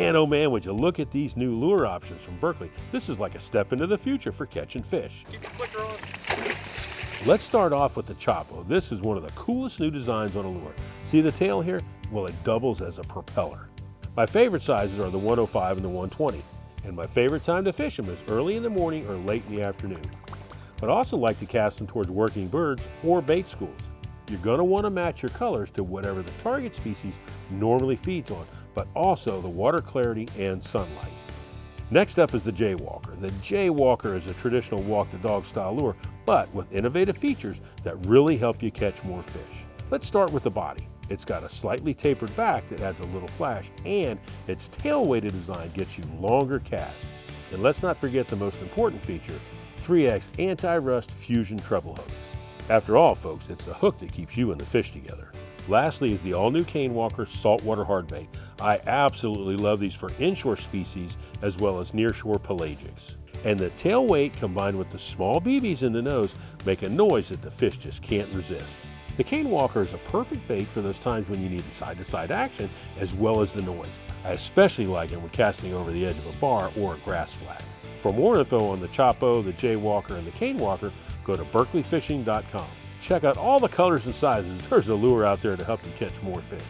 Man, oh man, would you look at these new lure options from Berkley. This is like a step into the future for catching fish. Keep the clicker on. Let's start off with the Chapo. This is one of the coolest new designs on a lure. See the tail here? Well, it doubles as a propeller. My favorite sizes are the 105 and the 120, and my favorite time to fish them is early in the morning or late in the afternoon. But I also like to cast them towards working birds or bait schools. You're going to want to match your colors to whatever the target species normally feeds on, but also the water clarity and sunlight. Next up is the Jaywalker. The Jaywalker is a traditional walk-the-dog style lure, but with innovative features that really help you catch more fish. Let's start with the body. It's got a slightly tapered back that adds a little flash, and its tail-weighted design gets you longer casts. And let's not forget the most important feature, 3X anti-rust fusion treble hooks. After all, folks, it's the hook that keeps you and the fish together. Lastly is the all-new Cane Walker Saltwater Hardbait. I absolutely love these for inshore species as well as nearshore pelagics. And the tail weight combined with the small BBs in the nose make a noise that the fish just can't resist. The Cane Walker is a perfect bait for those times when you need the side-to-side action as well as the noise. I especially like it when casting over the edge of a bar or a grass flat. For more info on the Chapo, the Jaywalker, and the Cane Walker, go to berkleyfishing.com. Check out all the colors and sizes. There's a lure out there to help you catch more fish.